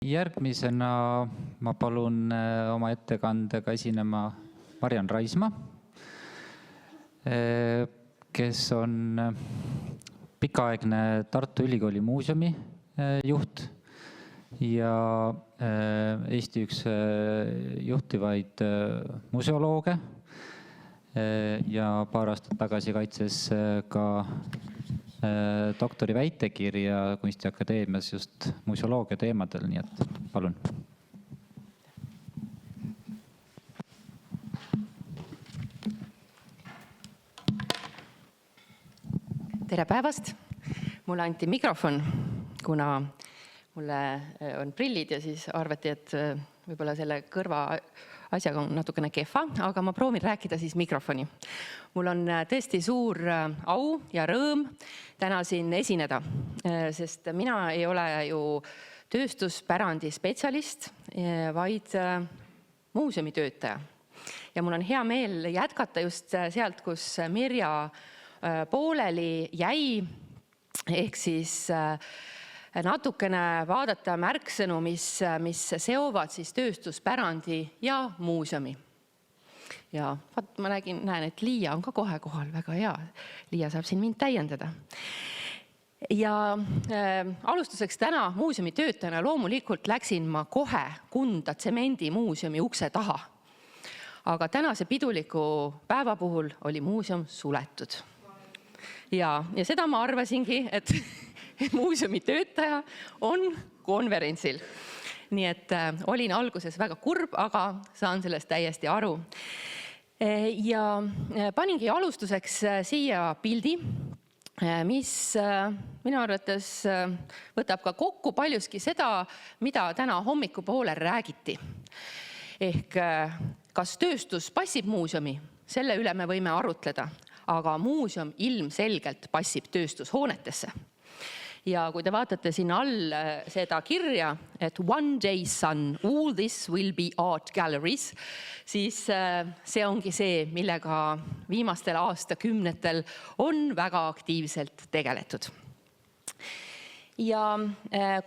Järgmisena ma palun oma ettekandega esinema Mariann Raisma, kes on pikaaegne Tartu Ülikooli muuseumi juht ja Eesti üks juhtivaid museolooge ja paar aastat tagasi kaitses ka doktori väitekirja Kunstiakadeemias just museoloogia teemadel, nii et palun. Tere päevast! Mulle anti mikrofon, kuna mulle on prillid ja siis arvati, et võib-olla selle kõrva asjaga on natukene kehva, aga ma proovin rääkida siis mikrofoni. Mul on tõesti suur au ja rõõm täna siin esineda, sest mina ei ole ju tööstuspärandi spetsialist, vaid muuseumitöötaja. Ja mul on hea meel jätkata just sealt, kus Mirja pooleli jäi, ehk siis natukene vaadata märksõnu, mis seovad siis tööstuspärandi ja muuseumi. Ja ma näen, et Liia on ka kohe kohal, väga hea. Liia saab siin mind täiendada. Ja alustuseks täna muuseumi töötajana loomulikult läksin ma kohe Kunda tsemendimuuseumi ukse taha. Aga tänase piduliku päeva puhul oli muuseum suletud. Ja seda ma arvasingi, et muuseumi töötaja on konverentsil. Nii et olin alguses väga kurb, aga saan sellest täiesti aru. Ja paningi alustuseks siia pildi, mis minu arvates võtab ka kokku paljuski seda, mida täna hommikupoole räägiti. Ehk kas tööstus passib muuseumi? Selle üle me võime arutleda, aga muuseum ilmselgelt passib tööstushoonetesse. Ja kui te vaatate sinna all seda kirja, et one day son, all this will be art galleries, siis see ongi see, millega viimastel aastakümnetel on väga aktiivselt tegeletud. Ja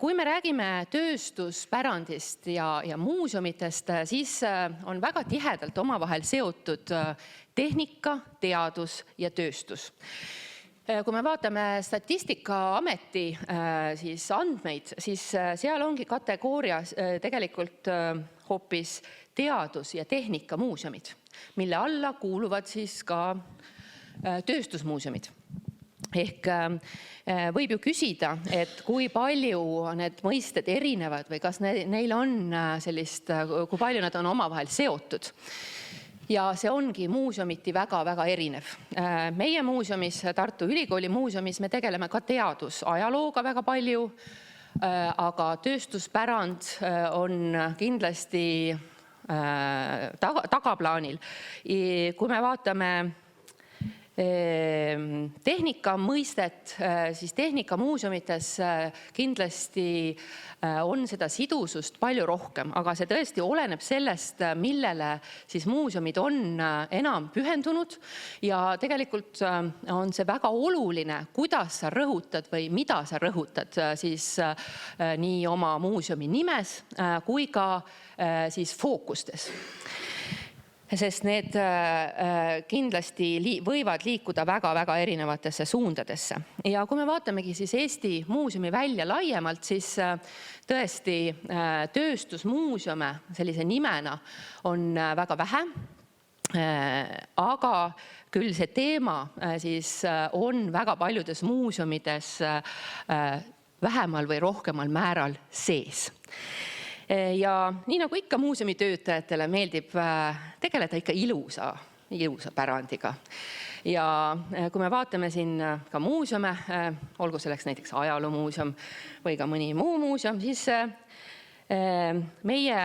kui me räägime tööstuspärandist ja muuseumitest, siis on väga tihedalt omavahel seotud tehnika, teadus ja tööstus. Kui me vaatame Statistikaameti siis andmeid, siis seal ongi kategooria tegelikult hoopis teadus- ja tehnikamuuseumid, mille alla kuuluvad siis ka tööstusmuuseumid. Ehk võib ju küsida, et kui palju need mõisted erinevad või kas neil on sellist, kui palju nad on omavahel seotud. Ja see ongi muuseumiti väga-väga erinev. Meie muuseumis, Tartu Ülikooli muuseumis, me tegeleme ka teadusajalooga väga palju, aga tööstuspärand on kindlasti tagaplaanil. Kui me vaatame tehnika mõistet, siis tehnikamuuseumites kindlasti on seda sidusust palju rohkem, aga see tõesti oleneb sellest, millele siis muuseumid on enam pühendunud ja tegelikult on see väga oluline, kuidas sa rõhutad või mida sa rõhutad siis nii oma muuseumi nimes kui ka siis fookustes. Sest need kindlasti võivad liikuda väga-väga erinevatesse suundadesse. Ja kui me vaatamegi siis Eesti muuseumi välja laiemalt, siis tõesti tööstusmuuseume sellise nimena on väga vähe, aga küll see teema siis on väga paljudes muuseumides vähemal või rohkemal määral sees. Ja nii nagu ikka muuseumitöötajatele meeldib tegeleda ikka ilusa pärandiga. Ja kui me vaatame siin ka muuseume, olgu selleks näiteks ajaloomuuseum või ka mõni muu muuseum, siis meie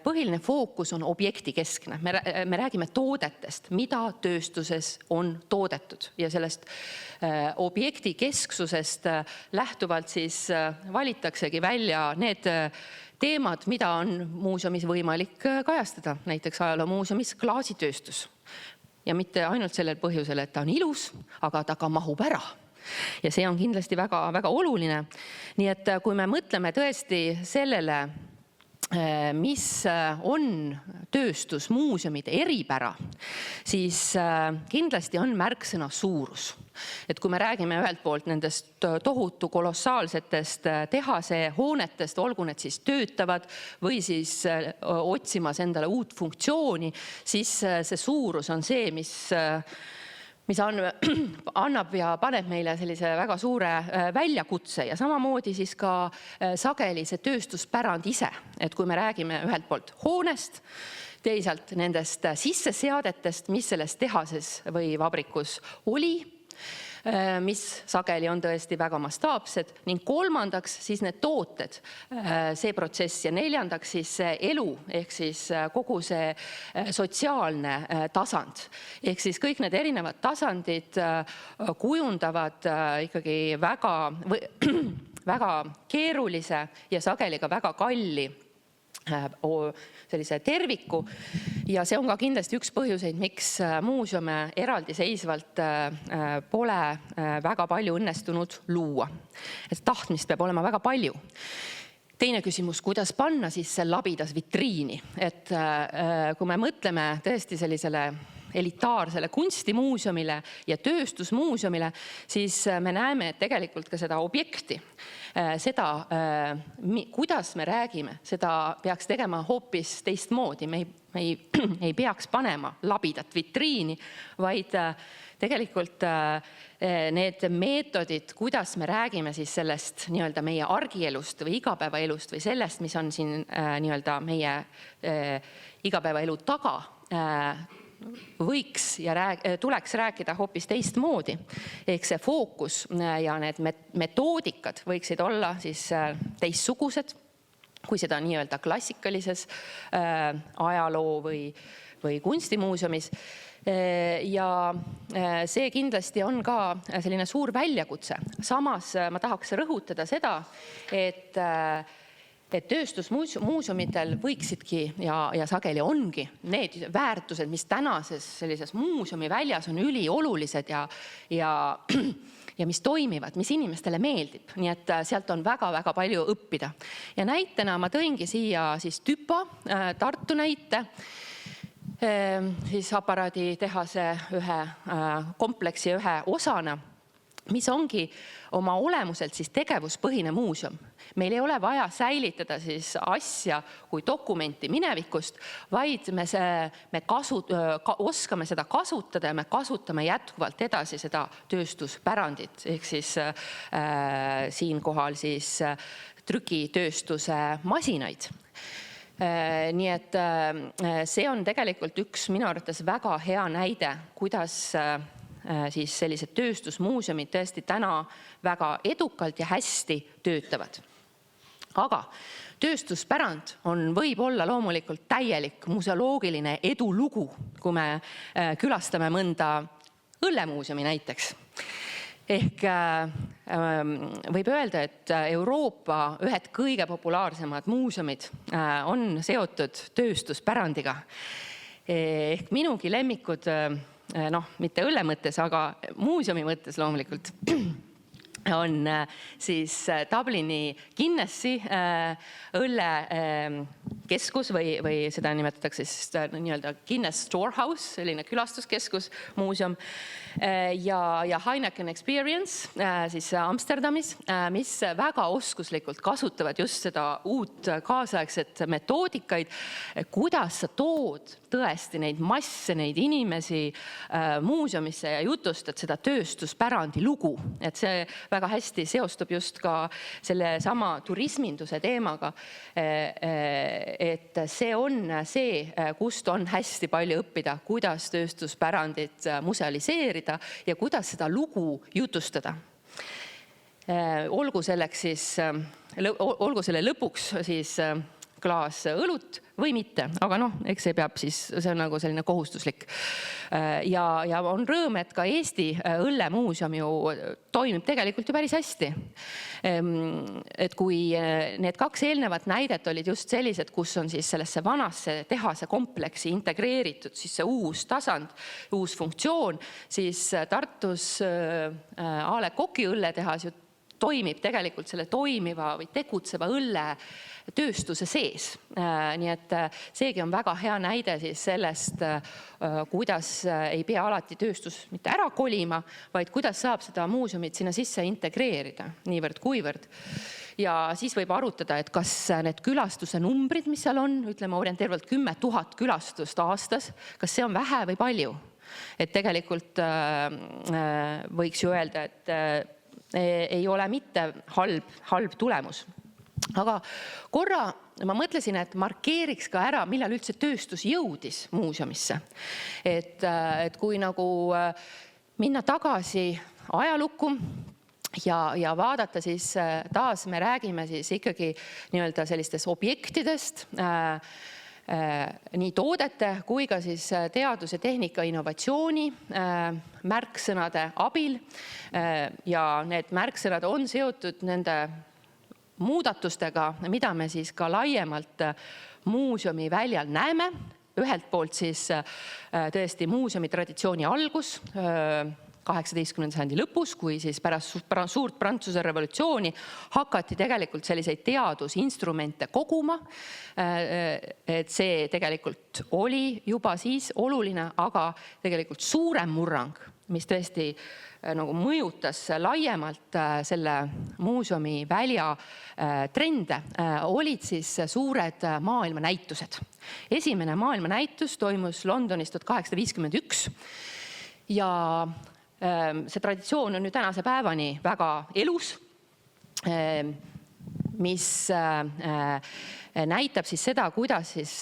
põhiline fookus on objektikeskne. Me räägime toodetest, mida tööstuses on toodetud ja sellest objektikesksusest lähtuvalt siis valitaksegi välja need teemad, mida on muuseumis võimalik kajastada, näiteks ajaloomuuseumis klaasitööstus. Ja mitte ainult sellel põhjusel, et ta on ilus, aga ta ka mahub ära. Ja see on kindlasti väga oluline. Nii et kui me mõtleme tõesti sellele, mis on tööstusmuuseumide eripära, siis kindlasti on märksõna suurus. Et kui me räägime ühelt poolt nendest tohutu kolossaalsetest tehase hoonetest, olgu need siis töötavad või siis otsimas endale uut funktsiooni, siis see suurus on see, mis annab ja paneb meile sellise väga suure väljakutse ja samamoodi siis ka sageli see tööstuspärand ise. Et kui me räägime ühelt poolt hoonest, teisalt nendest sisseseadetest, mis selles tehases või vabrikus oli, mis sageli on tõesti väga mastaapsed, ning kolmandaks siis need tooted, see protsess ja neljandaks siis elu ehk siis kogu see sotsiaalne tasand. Ehk siis kõik need erinevad tasandid kujundavad ikkagi väga keerulise ja sageli ka väga kalli sellise terviku ja see on ka kindlasti üks põhjuseid, miks muuseume eraldiseisvalt pole väga palju õnnestunud luua. Et tahtmist peab olema väga palju. Teine küsimus, kuidas panna siis see labidas vitriini? Et kui me mõtleme tõesti sellisele elitaarsele kunstimuuseumile ja tööstusmuuseumile, siis me näeme, et tegelikult ka seda objekti, seda, kuidas me räägime, seda peaks tegema hoopis teistmoodi. Me ei peaks panema labidat vitriini, vaid tegelikult need meetodid, kuidas me räägime siis sellest nii-öelda meie argielust või igapäevaelust või sellest, mis on siin nii-öelda meie igapäevaelu taga, võiks ja tuleks rääkida hoopis teistmoodi. Ehk see fookus ja need metoodikad võiksid olla siis teistsugused, kui seda nii-öelda klassikalises ajaloo või kunstimuuseumis. Ja see kindlasti on ka selline suur väljakutse. Samas ma tahaks rõhutada seda, et tööstusmuuseumitel võiksidki ja sageli ongi need väärtused, mis tänases sellises muuseumi väljas on üliolulised ja mis toimivad, mis inimestele meeldib. Nii et sealt on väga palju õppida. Ja näitena ma tõingi siia siis Tüpa, Tartu näite, siis aparaaditehase ühe kompleksi ühe osana, mis ongi oma olemuselt siis tegevuspõhine muuseum. Meil ei ole vaja säilitada siis asja kui dokumenti minevikust, vaid me oskame seda kasutada ja me kasutame jätkuvalt edasi seda tööstuspärandit. Ehk siis siinkohal siis trükitööstuse masinaid. Nii et see on tegelikult üks minu arvates väga hea näide, kuidas siis sellised tööstusmuuseumid tõesti täna väga edukalt ja hästi töötavad. Aga tööstuspärand võib olla loomulikult täielik museoloogiline edulugu, kui me külastame mõnda õllemuuseumi näiteks. Ehk võib öelda, et Euroopa ühed kõige populaarsemad muuseumid on seotud tööstuspärandiga. Ehk minugi lemmikud, mitte õlle mõttes, aga muuseumi mõttes loomulikult, on siis Dublini Guinnesi õllekeskus või seda nimetatakse siis nii-öelda Guinness Storehouse, selline külastuskeskus, muuseum, ja Heineken Experience siis Amsterdamis, mis väga oskuslikult kasutavad just seda uut kaasaegset metoodikaid, kuidas sa tood tõesti neid masse, neid inimesi muuseumisse ja jutustad seda tööstuspärandi lugu. Et see väga hästi seostub just ka selle sama turisminduse teemaga, et see on see, kust on hästi palju õppida, kuidas tööstuspärandit musealiseerida ja kuidas seda lugu jutustada. Olgu selle lõpuks siis klaas õlut või mitte, aga eks see peab siis, see on nagu selline kohustuslik. Ja on rõõm, et ka Eesti õllemuuseum ju toimib tegelikult ju päris hästi. Et kui need 2 eelnevat näidet olid just sellised, kus on siis sellesse vanasse tehase kompleksi integreeritud siis see uus tasand, uus funktsioon, siis Tartus A. Le Coqi õlletehas ju toimib tegelikult selle toimiva või tegutseva õlle tööstuse sees. Nii et seegi on väga hea näide siis sellest, kuidas ei pea alati tööstus mitte ära kolima, vaid kuidas saab seda muuseumit sinna sisse integreerida niivõrd kuivõrd. Ja siis võib arutada, et kas need külastuse numbrid, mis seal on, ütleme orienteerivalt 10 000 külastust aastas, kas see on vähe või palju? Et tegelikult võiks ju öelda, et ei ole mitte halb tulemus. Aga korra ma mõtlesin, et markeeriks ka ära, millal üldse tööstus jõudis muuseumisse. Et kui nagu minna tagasi ajalukku ja vaadata, siis taas me räägime siis ikkagi nii-öelda sellistest objektidest, nii toodete kui ka siis teadus- ja tehnika innovatsiooni märksõnade abil. Ja need märksõnad on seotud nende muudatustega, mida me siis ka laiemalt muuseumi väljal näeme. Ühelt poolt siis tõesti muuseumi traditsiooni algus 18. sajandi lõpus, kui siis pärast suurt Prantsuse revolutsiooni hakati tegelikult selliseid teadusinstrumente koguma. Et see tegelikult oli juba siis oluline, aga tegelikult suurem murrang, mis tõesti nagu mõjutas laiemalt selle muuseumi välja trende, olid siis suured maailmanäitused. Esimene maailmanäitus toimus Londonis 1851 ja see traditsioon on nüüd tänase päevani väga elus, mis näitab siis seda, kuidas siis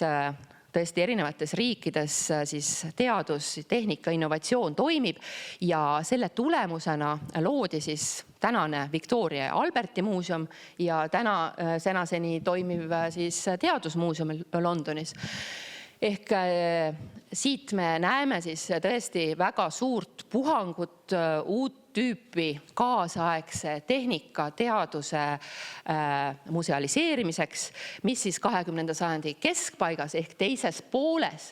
tõesti erinevates riikides siis teadus, tehnika, innovatsioon toimib ja selle tulemusena loodi siis tänane Victoria ja Alberti muuseum ja tänaseni toimiv siis teadusmuuseum Londonis. Ehk siit me näeme siis tõesti väga suurt puhangut uut tüüpi kaasaegse tehnika teaduse musealiseerimiseks, mis siis 20. sajandi keskpaigas ehk teises pooles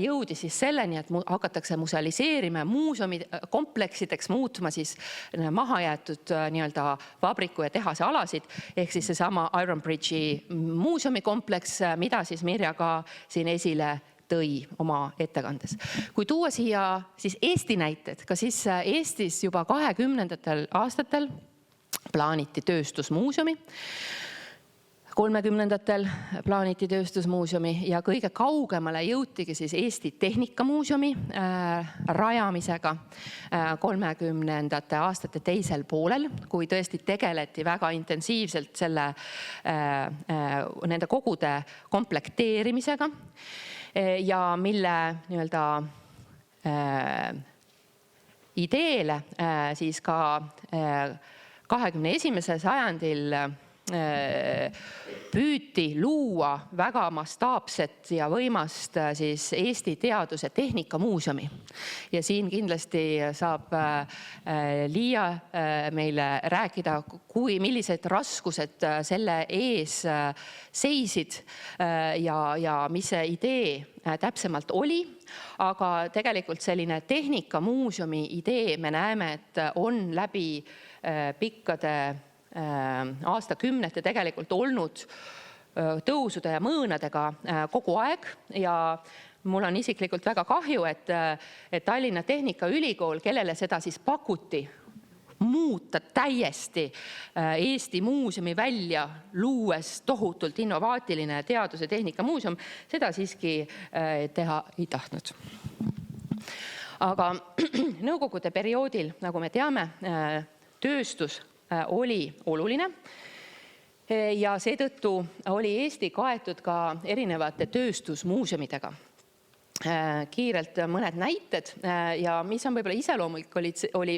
jõudis siis selleni, et hakatakse musealiseerima muuseumi kompleksideks muutma siis mahajäetud nii-öelda vabriku ja tehase alasid, ehk siis seesama Iron Bridge'i muuseumi kompleks, mida siis Mirja ka siin esile tõi oma ettekandes. Kui tuua siia siis Eesti näited, ka siis Eestis juba 20. aastatel plaaniti tööstusmuuseumi, 30. plaaniti tööstusmuuseumi ja kõige kaugemale jõutigi siis Eesti Tehnikamuuseumi rajamisega 30. aastate teisel poolel, kui tõesti tegeleti väga intensiivselt nende kogude komplekteerimisega ja mille nii-öelda ideele siis ka 21. sajandil püüti luua väga mastaapset ja võimast siis Eesti Teadus- ja Tehnikamuuseumi. Ja siin kindlasti saab Liia meile rääkida, millised raskused selle ees seisid ja mis see idee täpsemalt oli. Aga tegelikult selline tehnikamuuseumi idee me näeme, et on läbi pikkade aastakümnete tegelikult olnud tõusude ja mõõnadega kogu aeg ja mul on isiklikult väga kahju, et Tallinna Tehnikaülikool, kellele seda siis pakuti muuta täiesti Eesti muuseumi välja luues tohutult innovaatiline teadus- ja tehnikamuuseum, seda siiski teha ei tahtnud. Aga nõukogude perioodil, nagu me teame, tööstus oli oluline ja seetõttu oli Eesti kaetud ka erinevate tööstusmuuseumidega. Kiirelt mõned näited ja mis on võib-olla iseloomulik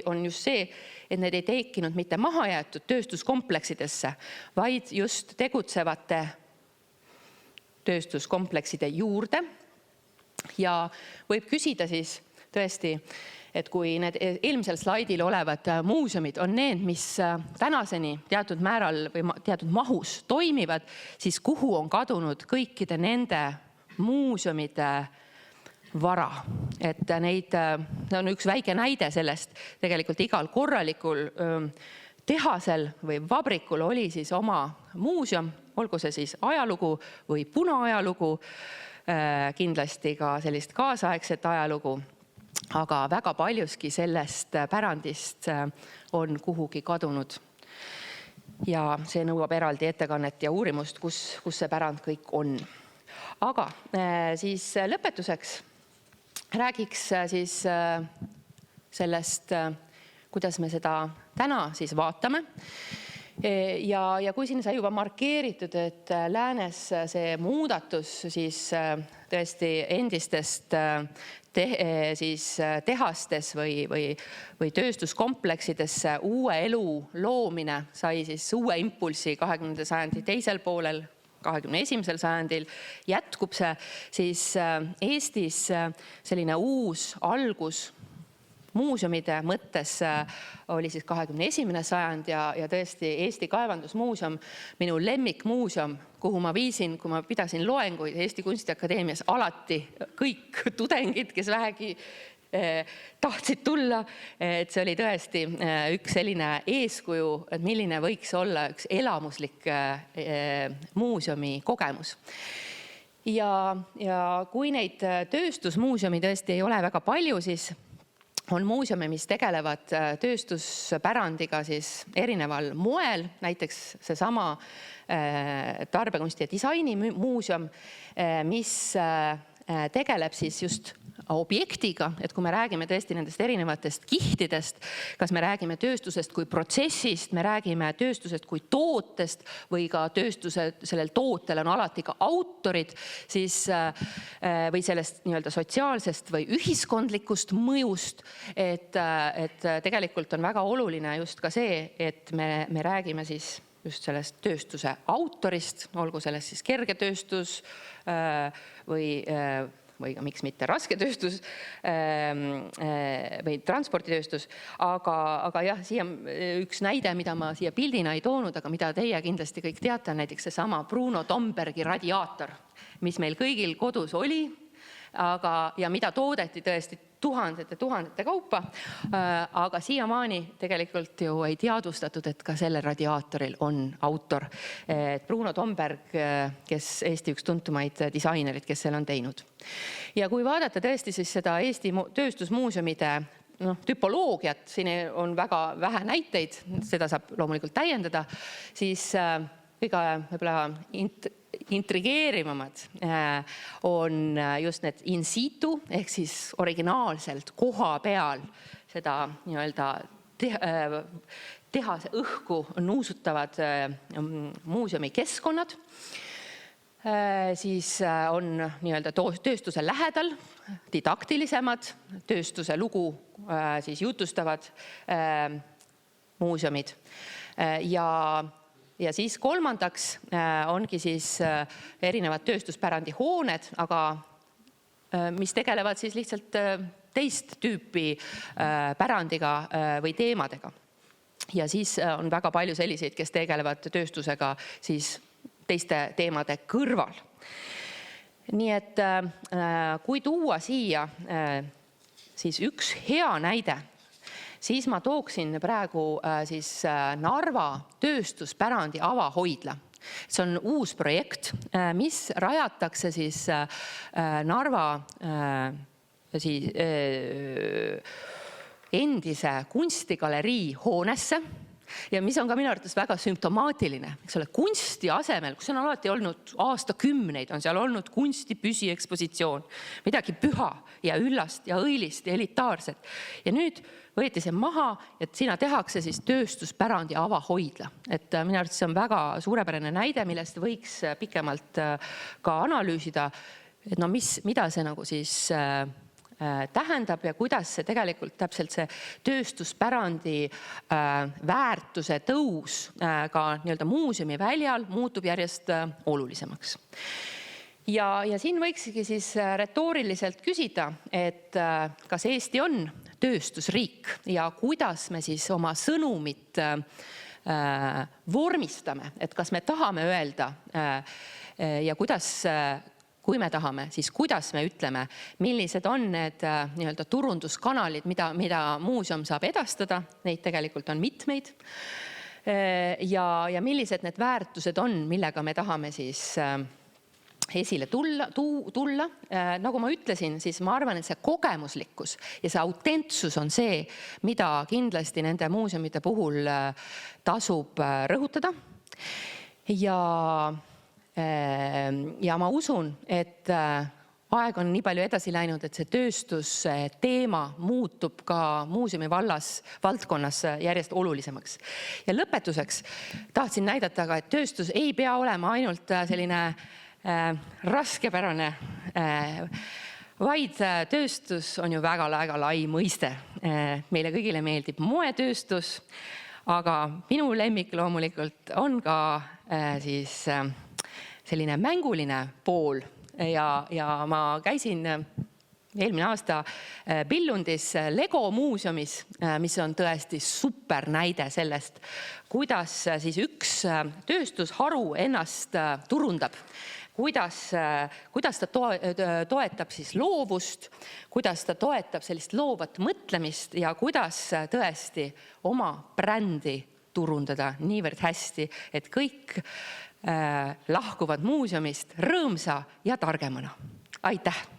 on just see, et need ei tekkinud mitte mahajäetud tööstuskompleksidesse, vaid just tegutsevate tööstuskomplekside juurde. Ja võib küsida siis tõesti, et kui need eelmisel slaidil olevad muuseumid on need, mis tänaseni teatud määral või teatud mahus toimivad, siis kuhu on kadunud kõikide nende muuseumide vara. Et neid on üks väike näide sellest, tegelikult igal korralikul tehasel või vabrikul oli siis oma muuseum, olgu see siis ajalugu või punaajalugu, kindlasti ka sellist kaasaegset ajalugu, aga väga paljuski sellest pärandist on kuhugi kadunud. Ja see nõuab eraldi ettekannet ja uurimust, kus see pärand kõik on. Aga siis lõpetuseks räägiks siis sellest, kuidas me seda täna siis vaatame. Ja kui siin sai juba markeeritud, et läänes see muudatus siis tõesti endistest tehastes või tööstuskompleksides uue elu loomine sai siis uue impulsi 20. sajandi teisel poolel, 21. sajandil jätkub see, siis Eestis selline uus algus muuseumide mõttes oli siis 21. sajand ja tõesti Eesti Kaevandusmuuseum, minu lemmikmuuseum, kuhu ma viisin, kui ma pidasin loenguid Eesti Kunstiakadeemias, alati kõik tudengid, kes vähegi tahtsid tulla, et see oli tõesti üks selline eeskuju, et milline võiks olla üks elamuslik muuseumi kogemus. Ja kui neid tööstusmuuseumi tõesti ei ole väga palju, siis on muuseume, mis tegelevad tööstuspärandiga siis erineval moel, näiteks seesama tarbekunsti ja disaini muuseum, mis tegeleb siis just objektiga, et kui me räägime tõesti nendest erinevatest kihtidest, kas me räägime tööstusest kui protsessist, me räägime tööstusest kui tootest või ka sellel tootel on alati ka autorid, siis või sellest nii-öelda sotsiaalsest või ühiskondlikust mõjust, et tegelikult on väga oluline just ka see, et me räägime siis just sellest tööstuse autorist, olgu sellest siis kergetööstus või ka miks mitte rasketööstus või transporditööstus. Aga jah, siia üks näide, mida ma siia pildina ei toonud, aga mida teie kindlasti kõik teate, on näiteks seesama Bruno Tombergi radiaator, mis meil kõigil kodus oli, ja mida toodeti tõesti tuhandete kaupa, aga siiamaani tegelikult ju ei teadvustatud, et ka sellel radiaatoril on autor. Bruno Tomberg, kes Eesti üks tuntumaid disainerid, kes selle on teinud. Ja kui vaadata tõesti siis seda Eesti tööstusmuuseumide tüpoloogiat, siin on väga vähe näiteid, seda saab loomulikult täiendada, siis kõige võib-olla intrigeerivamad on just need in situ ehk siis originaalselt koha peal seda nii-öelda tehase õhku nuusutavad muuseumi keskkonnad. Siis on nii-öelda tööstuse lähedal didaktilisemad, tööstuse lugu siis jutustavad muuseumid. Ja siis kolmandaks ongi siis erinevad tööstuspärandi hooned, aga mis tegelevad siis lihtsalt teist tüüpi pärandiga või teemadega. Ja siis on väga palju selliseid, kes tegelevad tööstusega siis teiste teemade kõrval. Nii et kui tuua siia siis üks hea näide, siis ma tooksin praegu siis Narva tööstuspärandi avahoidla. See on uus projekt, mis rajatakse siis Narva endise kunstigalerii hoonesse. Ja mis on ka minu arvates väga sümptomaatiline, eks ole, kunsti asemel, kus on alati olnud aastakümneid, on seal olnud kunsti püsiekspositsioon, midagi püha ja üllast ja õilist ja elitaarset. Ja nüüd võeti see maha, et sinna tehakse siis tööstuspärandi avahoidla. Et minu arvates see on väga suurepärane näide, millest võiks pikemalt ka analüüsida, et mida see nagu siis tähendab ja kuidas see tegelikult täpselt see tööstuspärandi väärtuse tõus ka nii-öelda muuseumi väljal muutub järjest olulisemaks. Ja siin võikski siis retooriliselt küsida, et kas Eesti on tööstusriik ja kuidas me siis oma sõnumit vormistame, et kas me tahame öelda ja kuidas, kui me tahame, siis kuidas me ütleme, millised on need nii-öelda turunduskanalid, mida muuseum saab edastada, neid tegelikult on mitmeid, ja millised need väärtused on, millega me tahame siis esile tulla. Nagu ma ütlesin, siis ma arvan, et see kogemuslikkus ja see autentsus on see, mida kindlasti nende muuseumite puhul tasub rõhutada. Ja ma usun, et aeg on nii palju edasi läinud, et see tööstusteema muutub ka muuseumi valdkonnas järjest olulisemaks. Ja lõpetuseks tahtsin näidata ka, et tööstus ei pea olema ainult selline raskepärane, vaid tööstus on ju väga lai mõiste. Meile kõigile meeldib moetööstus, aga minu lemmik loomulikult on ka siis selline mänguline pool ja ma käisin eelmine aasta Billundis Lego muuseumis, mis on tõesti super näide sellest, kuidas siis üks tööstusharu ennast turundab, kuidas ta toetab siis loovust, kuidas ta toetab sellist loovat mõtlemist ja kuidas tõesti oma brändi turundada niivõrd hästi, et kõik lahkuvad muuseumist rõõmsa ja targemana. Aitäh!